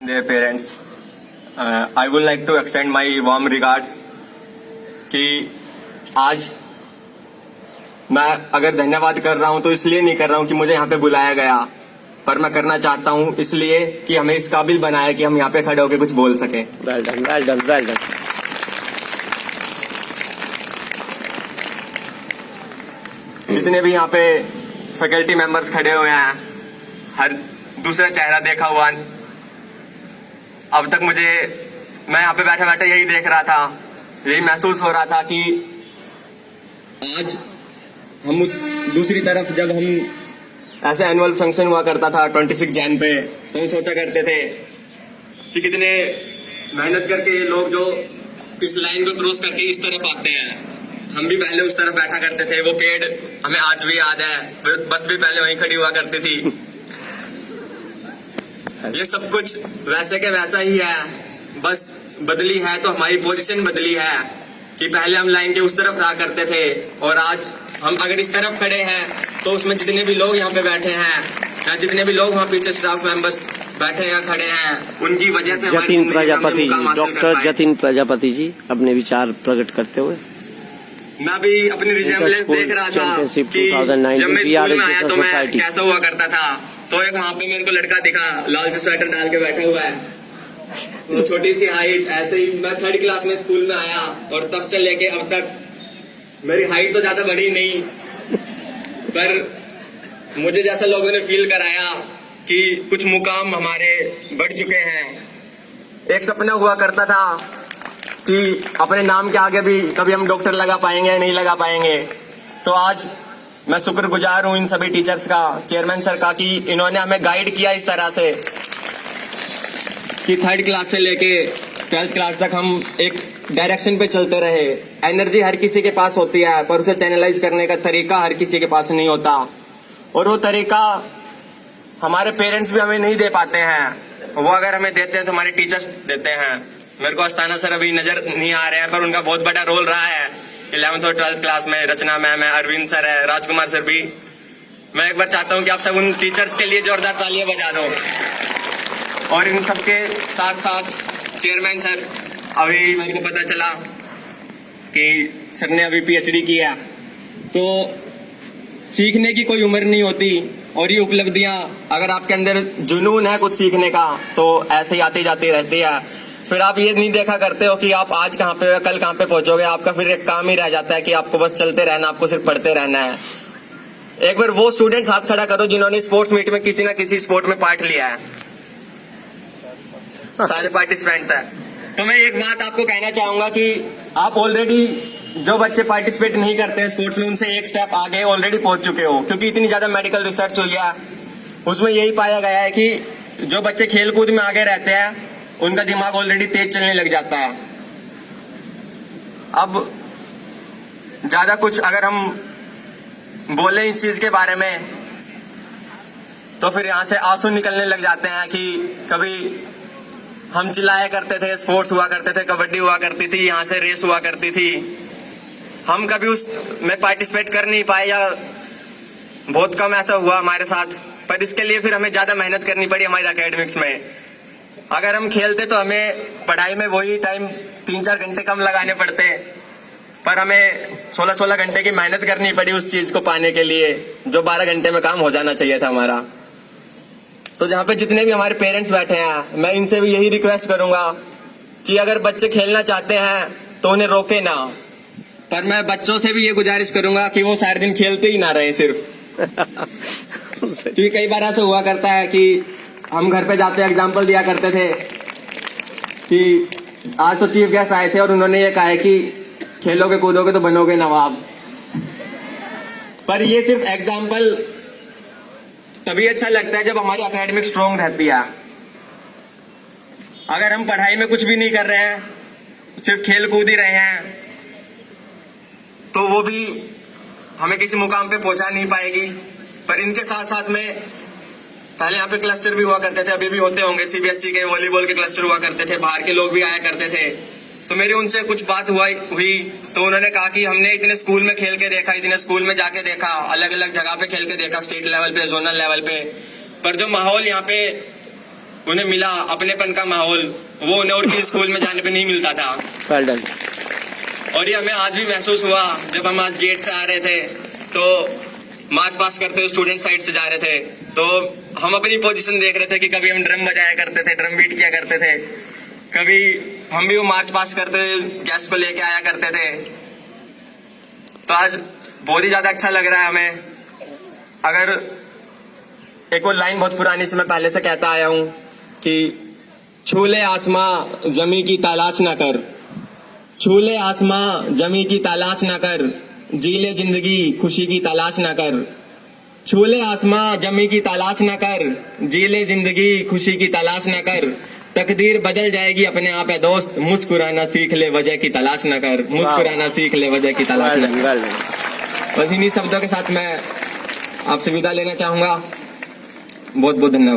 Dear parents, I would like to extend my warm regards कि आज मैं अगर धन्यवाद कर रहा हूं तो इसलिए नहीं कर रहा हूं कि मुझे यहाँ पे बुलाया गया, पर मैं करना चाहता हूं इसलिए कि हमें इस काबिल बनाया कि हम यहाँ पे खड़े होकर कुछ बोल सकें। Well done, well done, well done. जितने भी यहाँ पे फैकल्टी मेंबर्स खड़े हुए हैं, हर दूसरा चेहरा देखा हुआ अब तक मैं यहाँ पे बैठे बैठे यही देख रहा था, यही महसूस हो रहा था कि आज हम उस दूसरी तरफ जब हम ऐसे एनुअल फंक्शन हुआ करता था 26 जैन पे, तो हम सोचा करते थे कि कितने मेहनत करके लोग जो इस लाइन को क्रॉस करके इस तरफ आते हैं, हम भी पहले उस तरफ बैठा करते थे। वो पेड़ हमें आज भी याद है, बस भी पहले वहीं खड़ी हुआ करती थी। ये सब कुछ वैसे के वैसा ही है, बस बदली है तो हमारी पोजीशन बदली है कि पहले हम लाइन के उस तरफ रहा करते थे और आज हम अगर इस तरफ खड़े हैं तो उसमें जितने भी लोग यहाँ पे बैठे हैं या जितने भी लोग वहाँ पीछे स्टाफ मेंबर्स बैठे हैं खड़े हैं, उनकी वजह से जतिन प्रजापति जी, डॉक्टर जतिन प्रजापति जी अपने विचार प्रकट करते हुए। मैं भी अपनी रिजेम्बलेंस देख रहा था कि जब मैं स्कूल में आया तो मैं कैसा हुआ करता था, तो एक वहाँ पे मेरे को लड़का दिखा लाल से स्वेटर डाल के बैठा हुआ है, वो छोटी सी हाइट। ऐसे ही मैं 3rd क्लास में स्कूल में आया और तब से लेके अब तक मेरी हाइट तो ज्यादा बढ़ी नहीं, पर मुझे जैसा लोगों ने फील कराया कि कुछ मुकाम हमारे बढ़ चुके हैं। एक सपना हुआ करता था कि अपने नाम के आगे भी कभी हम डॉक्टर लगा पाएंगे या नहीं लगा पाएंगे, तो आज मैं शुक्रगुजार हूँ इन सभी टीचर्स का, चेयरमैन सर का, कि इन्होंने हमें गाइड किया इस तरह से कि 3rd क्लास से लेके 12th क्लास तक हम एक डायरेक्शन पे चलते रहे। एनर्जी हर किसी के पास होती है, पर उसे चैनलाइज करने का तरीका हर किसी के पास नहीं होता, और वो तरीका हमारे पेरेंट्स भी हमें नहीं दे पाते हैं। वो अगर हमें देते हैं तो हमारे टीचर्स देते हैं। मेरे को अस्थाना सर अभी नजर नहीं आ रहे हैं, पर उनका बहुत बड़ा रोल रहा है 11th और 12th क्लास में। रचना मैम है, अरविंद सर है, राजकुमार सर भी। मैं एक बार चाहता हूँ कि आप सब उन टीचर्स के लिए जोरदार तालियां बजा दो। और इन सबके साथ साथ चेयरमैन सर, अभी मेरे को पता चला कि सर ने अभी PhD किया, तो सीखने की कोई उम्र नहीं होती, और ये उपलब्धियां अगर आपके अंदर जुनून है कुछ सीखने का तो ऐसे ही आती जाती रहती है। फिर आप ये नहीं देखा करते हो कि आप आज कहाँ पे हो, कल कहाँ पे पहुंचोगे। आपका फिर एक काम ही रह जाता है कि आपको बस चलते रहना, आपको सिर्फ पढ़ते रहना है। एक बार वो स्टूडेंट हाथ खड़ा करो जिन्होंने स्पोर्ट्स मीट में किसी ना किसी स्पोर्ट में पार्ट लिया है। सारे पार्टिसिपेंट्स हैं। तो मैं एक बात आपको कहना चाहूंगा कि आप ऑलरेडी जो बच्चे पार्टिसिपेट नहीं करते हैं स्पोर्ट्स में, उनसे एक स्टेप आगे ऑलरेडी पहुंच चुके हो, क्योंकि इतनी ज्यादा मेडिकल रिसर्च हुई है, उसमें यही पाया गया है कि जो बच्चे खेल कूद में आगे रहते हैं उनका दिमाग ऑलरेडी तेज चलने लग जाता है। अब ज्यादा कुछ अगर हम बोले इस चीज के बारे में तो फिर यहाँ से आंसू निकलने लग जाते हैं कि कभी हम चिल्लाया करते थे, स्पोर्ट्स हुआ करते थे, कबड्डी हुआ करती थी, यहाँ से रेस हुआ करती थी, हम कभी उस में पार्टिसिपेट कर नहीं पाए या बहुत कम ऐसा हुआ हमारे साथ। पर इसके लिए फिर हमें ज्यादा मेहनत करनी पड़ी हमारी एकेडमिक्स में। अगर हम खेलते तो हमें पढ़ाई में वही टाइम 3-4 घंटे कम लगाने पड़ते, पर हमें 16-16 घंटे की मेहनत करनी पड़ी उस चीज को पाने के लिए, जो 12 घंटे में काम हो जाना चाहिए था हमारा। तो जहाँ पे जितने भी हमारे पेरेंट्स बैठे हैं, मैं इनसे भी यही रिक्वेस्ट करूंगा कि अगर बच्चे खेलना चाहते हैं तो उन्हें रोके ना, पर मैं बच्चों से भी ये गुजारिश करूंगा कि वो सारे दिन खेलते ही ना रहे सिर्फ। क्योंकि कई बार ऐसा हुआ करता है कि हम घर पे जाते एग्जाम्पल दिया करते थे कि आज तो चीफ गेस्ट आए थे और उन्होंने ये कहा है कि खेलोगे कूदोगे तो बनोगे नवाब। पर ये सिर्फ एग्जाम्पल तभी अच्छा लगता है जब हमारी एकेडमिक स्ट्रॉन्ग रहती है। अगर हम पढ़ाई में कुछ भी नहीं कर रहे हैं, सिर्फ खेल कूद ही रहे हैं, तो वो भी हमें किसी मुकाम पे पहुंचा नहीं पाएगी। पर इनके साथ साथ में पहले यहाँ पे क्लस्टर भी हुआ करते थे, अभी भी होते होंगे, CBSE के वॉलीबॉल के क्लस्टर हुआ करते थे, बाहर के लोग भी आया करते थे। तो मेरी उनसे कुछ बात हुई तो उन्होंने कहा कि हमने इतने स्कूल में खेल के देखा, इतने स्कूल में जाके देखा, अलग अलग जगह पे खेल के देखा, स्टेट लेवल पे, जोनल लेवल पे, पर जो माहौल यहाँ पे उन्हें मिला अपनेपन का माहौल, वो उन्हें और किसी स्कूल में जाने पे नहीं मिलता था। Well done. और ये हमें आज भी महसूस हुआ जब हम आज गेट से आ रहे थे, तो मार्च पास करते हुए स्टूडेंट साइड से जा रहे थे, तो हम अपनी पोजीशन देख रहे थे कि कभी हम ड्रम बजाया करते थे, ड्रम बीट किया करते थे, कभी हम भी वो मार्च पास करते हुए गेस्ट को लेके आया करते थे। तो आज बहुत ही ज्यादा अच्छा लग रहा है हमें। अगर एक और लाइन बहुत पुरानी से मैं पहले से कहता आया हूं कि छूले आसमां जमी की तलाश ना कर, छूले आसमां जमी की तलाश ना कर, जीले जिंदगी खुशी की तलाश ना कर, छूले आसमां जमी की तलाश ना कर, जीले जिंदगी खुशी की तलाश ना कर, तकदीर बदल जाएगी अपने आप है दोस्त, मुस्कुराना सीख ले वजह की तलाश ना कर, मुस्कुराना सीख ले वजह की तलाश ना कर। बस इन्हीं शब्दों के साथ मैं आपसे विदा लेना चाहूंगा। बहुत बहुत धन्यवाद।